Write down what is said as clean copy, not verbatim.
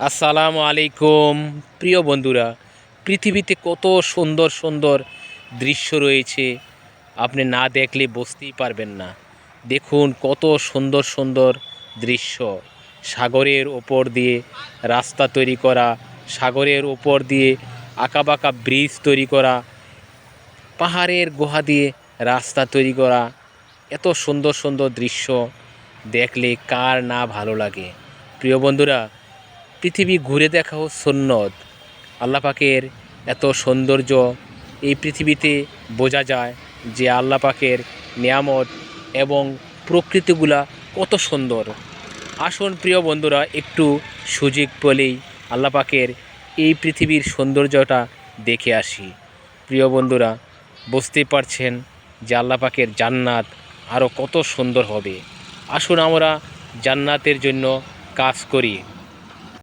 আসসালামু আলাইকুম প্রিয় বন্ধুরা। পৃথিবীতে কত সুন্দর সুন্দর দৃশ্য রয়েছে, আপনি না দেখলে বুঝতেই পারবেন না। দেখুন কত সুন্দর সুন্দর দৃশ্য। সাগরের ওপর দিয়ে রাস্তা তৈরি করা, সাগরের ওপর দিয়ে আঁকাবাঁকা ব্রিজ তৈরি করা, পাহাড়ের গুহা দিয়ে রাস্তা তৈরি করা, এত সুন্দর সুন্দর দৃশ্য দেখলে কার না ভালো লাগে। প্রিয় বন্ধুরা, পৃথিবী ঘুরে দেখাও সুন্নত। আল্লাহ পাকের এত সৌন্দর্য এই পৃথিবীতে বোঝা যায় যে আল্লাহ পাকের নিয়ামত এবং প্রকৃতিগুলা কত সুন্দর। আসুন প্রিয় বন্ধুরা, একটু সুযোগ পেলেই আল্লাহ পাকের এই পৃথিবীর সৌন্দর্যটা দেখে আসি। প্রিয় বন্ধুরা, বুঝতেই পারছেন যে আল্লাহ পাকের জান্নাত আরও কত সুন্দর হবে। আসুন আমরা জান্নাতের জন্য কাজ করি।